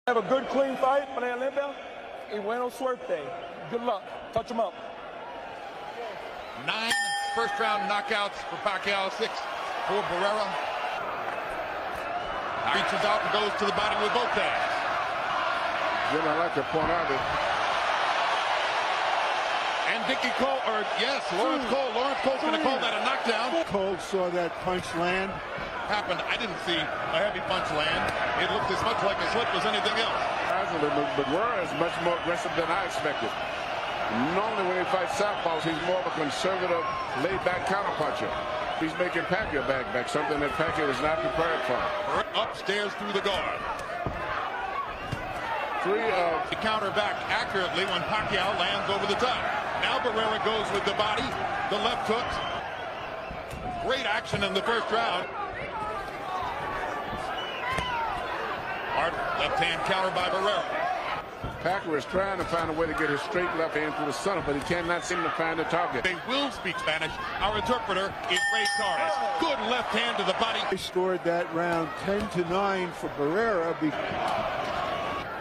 Have a good, clean fight, play Olympia, y buena suerte. Good luck. Touch him up. 9 first-round knockouts for Pacquiao, 6 for Barrera. Reaches out and goes to the body with both hands. Jim, I'd like to point out that. And Dickie Cole, or yes, Lawrence Cole. Lawrence Cole's going to call that a knockdown. Cole saw that punch land. Happened. I didn't see a heavy punch land. It looked as much like a slip as anything else. But Barrera is much more aggressive than I expected. Normally when he fights southpaws, he's more of a conservative, laid-back counterpuncher. He's making Pacquiao back, something that Pacquiao is not prepared for. Upstairs through the guard. To counter back accurately when Pacquiao lands over the top. Now Barrera goes with the body, the left hook. Great action in the first round. Hard left hand counter by Barrera. Pacquiao is trying to find a way to get his straight left hand through the center, but he cannot seem to find the target. They will speak Spanish. Our interpreter is Ray Torres. Good left hand to the body. They scored that round 10-9 for Barrera.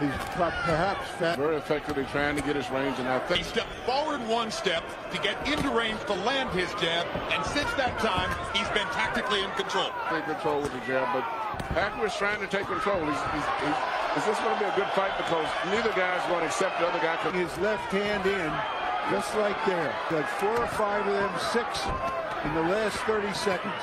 He's perhaps fat. Very effectively trying to get his range, and I think he stepped forward 1 step to get into range to land his jab, and since that time, he's been tactically in control. Take control with the jab, but Pacquiao is trying to take control. Is this going to be a good fight? Because neither guy's going to accept the other guy. His left hand in, just like there. Like 4 or 5 of them, 6 in the last 30 seconds.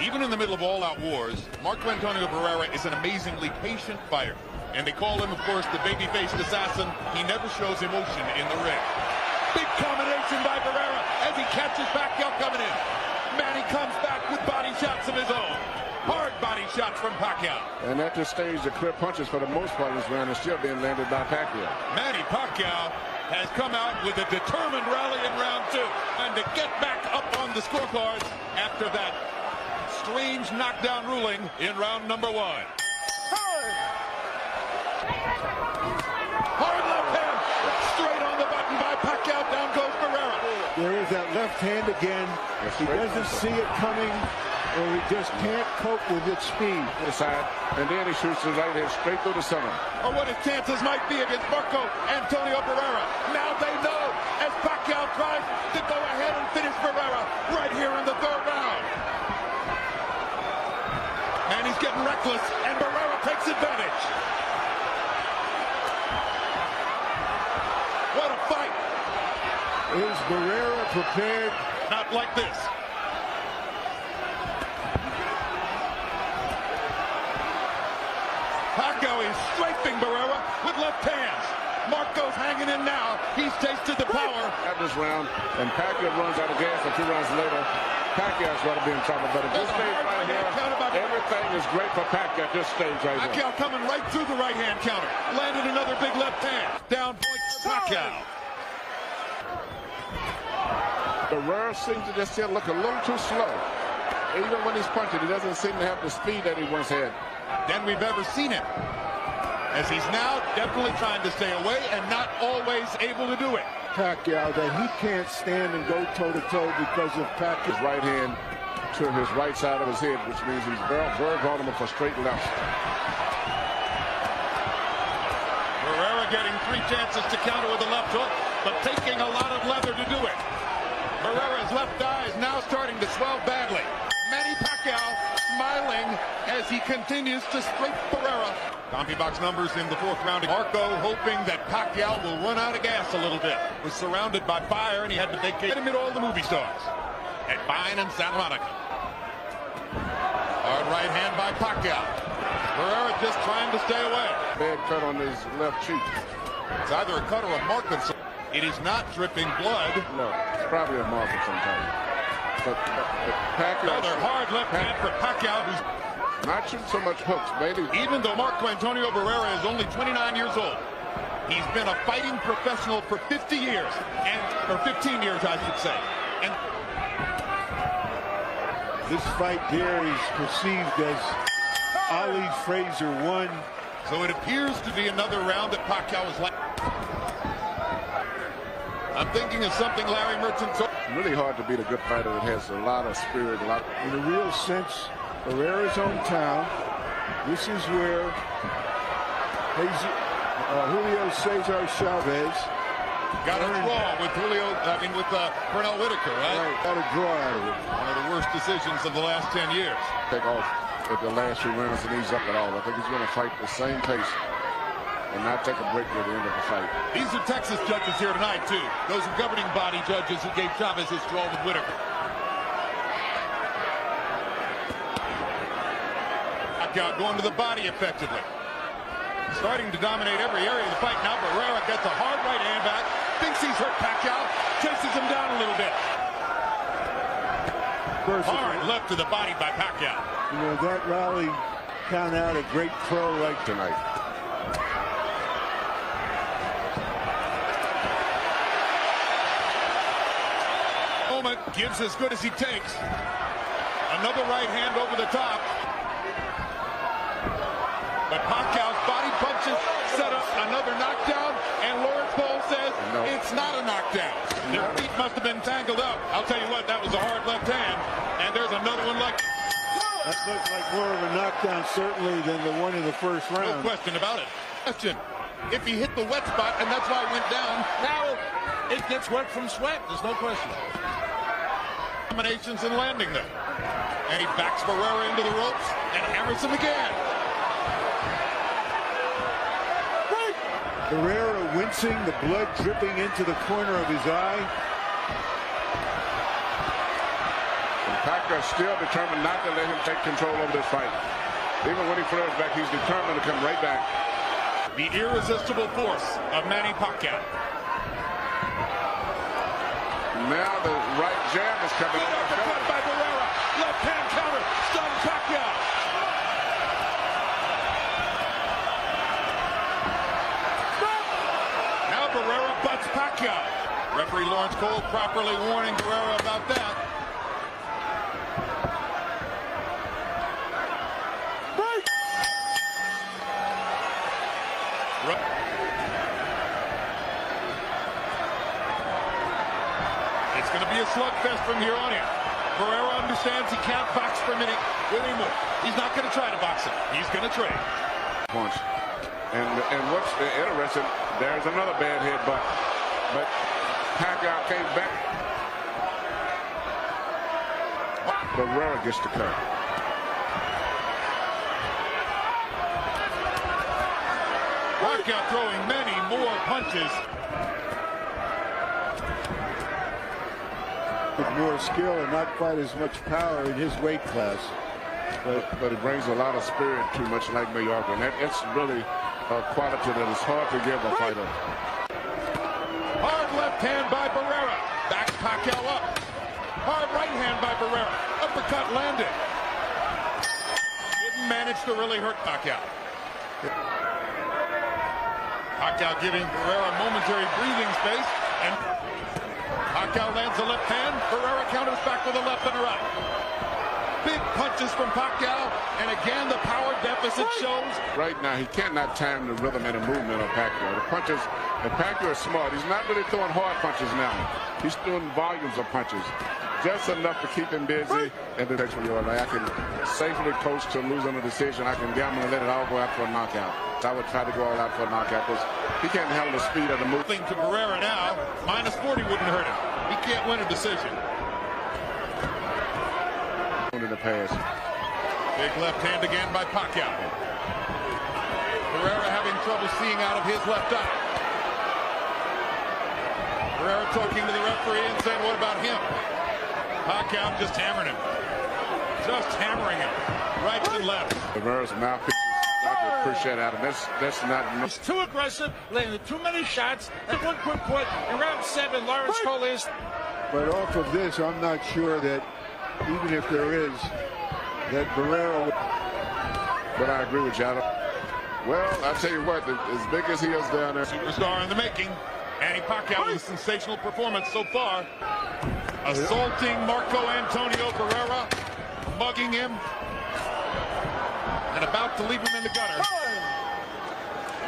Even in the middle of all-out wars, Marco Antonio Barrera is an amazingly patient fighter. And they call him, of course, the baby-faced assassin. He never shows emotion in the ring. Big combination by Barrera as he catches Pacquiao coming in. Manny comes back with body shots of his own. Hard body shots from Pacquiao. And at this stage, the clear punches for the most part in this round are still being landed by Pacquiao. Manny Pacquiao has come out with a determined rally in round 2. And to get back up on the scorecards after that strange knockdown ruling in round number 1. Hard left hand, straight on the button by Pacquiao. Down goes Barrera. There is that left hand again. He doesn't see it coming, or he just can't cope with its speed. And then he shoots his right hand straight through the center. Or what his chances might be against Marco Antonio Barrera. Now they know as Pacquiao tries to go ahead and finish Barrera right here in the 3rd round. And he's getting reckless, and Barrera takes advantage. What a fight! Is Barrera prepared? Not like this. Pacquiao is strafing Barrera with left hands. Marco's hanging in now. He's tasted the power. At this round, and Pacquiao runs out of gas a few rounds later. Pacquiao's going to be in trouble, but at this stage right here, everything is great for Pacquiao at this stage right here. Pacquiao coming right through the right hand counter. Landed another big left hand. Down point for Pacquiao. Barrera seems to just still look a little too slow. Even when he's punching, he doesn't seem to have the speed that he once had. Than we've ever seen him. As he's now definitely trying to stay away and not always able to do it. Pacquiao, that he can't stand and go toe-to-toe because of Pacquiao's right hand to his right side of his head, which means he's very vulnerable for straight left. Barrera getting 3 chances to counter with the left hook, but taking a lot of leather to do it. Barrera's left eye is now starting to swell badly. Manny Pacquiao smiling as he continues to strafe Barrera. CompuBox numbers in the 4th round. Marco hoping that Pacquiao will run out of gas a little bit. Was surrounded by fire and he had to vacate amid all the movie stars at Vine and Santa Monica. Hard right hand by Pacquiao. Barrera just trying to stay away. Bad cut on his left cheek. It's either a cut or a mark. It is not dripping blood. No, it's probably a mark of some kind. But Pacquiao. Another hard left hand for Pacquiao, who's not shooting so much hooks, baby. Even though Marco Antonio Barrera is only 29 years old, he's been a fighting professional for 50 years, or 15 years, I should say. And this fight here is perceived as Ali Frazier won. So it appears to be another round that Pacquiao is like. I'm thinking of something Larry Merchant. Really hard to beat a good fighter that has a lot of spirit, a lot. In a real sense, Barrera's hometown. This is where Julio Cesar Chavez. Got a draw with Pernell Whitaker, right? Got a draw out of it. One of the worst decisions of the last 10 years. Take off at the last 2 rounds and ease up at all. I think he's going to fight the same pace and not take a break at the end of the fight. These are Texas judges here tonight, too. Those are governing body judges who gave Chavez his draw with Whitaker. Pacquiao going to the body effectively. Starting to dominate every area of the fight. Now Barrera gets a hard right hand back. Thinks he's hurt Pacquiao. Chases him down a little bit. Hard left to the body by Pacquiao. You know, that rally count out a great pro like Tonight. Moment gives as good as he takes. Another right hand over the top. But Pacquiao's body punches set up another knockdown, and Lawrence Cole says it's not a knockdown. Their feet must have been tangled up. I'll tell you what, that was a hard left hand, and there's another one like that. Looked like more of a knockdown, certainly, than the one in the first round. No question about it. Question, if he hit the wet spot, and that's why it went down, now it gets wet from sweat. There's no question. Combinations and landing them. And he backs Barrera into the ropes and hammers him again. Barrera wincing, the blood dripping into the corner of his eye. And Pacquiao still determined not to let him take control over this fight. Even when he throws back, he's determined to come right back. The irresistible force of Manny Pacquiao. Now the right jab is coming. Good uppercut by Barrera. Left hand counter. Stuns Pacquiao. Barrera butts Pacquiao. Referee Lawrence Cole properly warning Barrera about that. It's going to be a slugfest from here on in. Barrera understands he can't box for a minute anymore. He's not going to try to box him. He's going to trade. Punch. And what's interesting, there's another bad hit, but Pacquiao came back. Barrera gets the cut. Pacquiao throwing many more punches. With more skill and not quite as much power in his weight class. But it brings a lot of spirit, too much like Mallorca. And that's really a quality that is hard to give a fighter. Hard left hand by Barrera. Backs Pacquiao up. Hard right hand by Barrera. Uppercut landed. Didn't manage to really hurt Pacquiao. Pacquiao giving Barrera momentary breathing space. And Pacquiao lands a left hand. Barrera counters back with a left and a right. Big punches from Pacquiao, and again the power deficit shows. Right now, he cannot time the rhythm and the movement of Pacquiao. The punches, and Pacquiao is smart. He's not really throwing hard punches now. He's throwing volumes of punches, just enough to keep him busy. And the next one, I can safely coach to lose on a decision. I can gamble and let it all go out for a knockout. I would try to go all out for a knockout because he can't handle the speed of the move. To Barrera now, minus 40 wouldn't hurt him. He can't win a decision. In the pass. Big left hand again by Pacquiao. Barrera having trouble seeing out of his left eye. Barrera talking to the referee and saying, what about him? Pacquiao just hammering him. Just hammering him. Right and left. Barrera's mouthpiece is push that out. That's not. He's too aggressive, landing too many shots. And one quick point in round 7, Lawrence Cole is. But off of this, I'm not sure that even if there is, that Barrera would. But I agree with you. Well, I'll tell you what, as big as he is down there. Superstar in the making. Manny Pacquiao with a sensational performance so far. Assaulting Marco Antonio Barrera, mugging him, and about to leave him in the gutter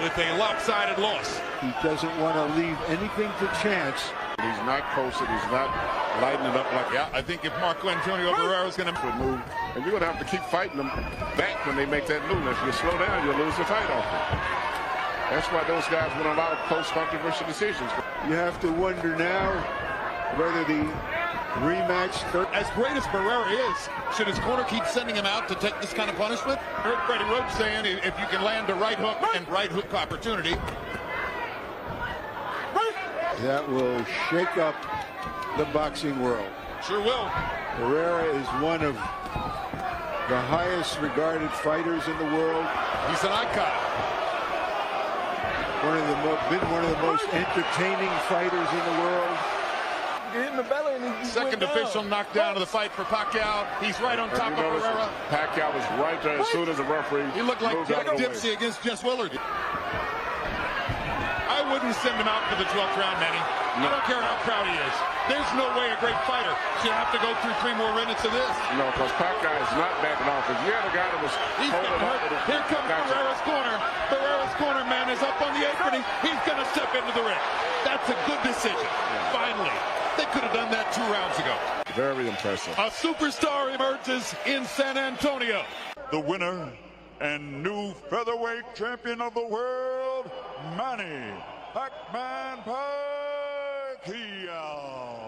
with a lopsided loss. He doesn't want to leave anything to chance. He's not coasting. He's not lighting it up like. Yeah, I think if Marco Antonio Barrera is going to move, and you're going to have to keep fighting them back when they make that move. If you slow down, you'll lose the fight off. That's why those guys win a lot of close, controversial decisions. You have to wonder now whether the rematch. As great as Barrera is, should his corner keep sending him out to take this kind of punishment? I heard Freddie Roach saying if you can land a right hook and right hook opportunity. That will shake up the boxing world. Sure will. Barrera is one of the highest regarded fighters in the world. He's an icon. Been one of the most entertaining fighters in the world. He hit in the belly and he Second went official down. knockdown of the fight for Pacquiao. He's right on top of Barrera. Pacquiao was right there as soon as the referee. He looked like moved out of the way. Dipsy against Jess Willard. I wouldn't send him out for the 12th round, Manny. I don't care how proud he is. There's no way a great fighter should have to go through 3 more minutes of this. No, because Pacquiao is not backing off. If you had a guy that was He's holding getting up, hurt. Here comes Barrera's corner. Barrera's corner man is up on the apron. He's going to step into the ring. That's a good decision. Finally. They could have done that 2 rounds ago. Very impressive. A superstar emerges in San Antonio. The winner and new featherweight champion of the world, Manny Pacman Pacquiao.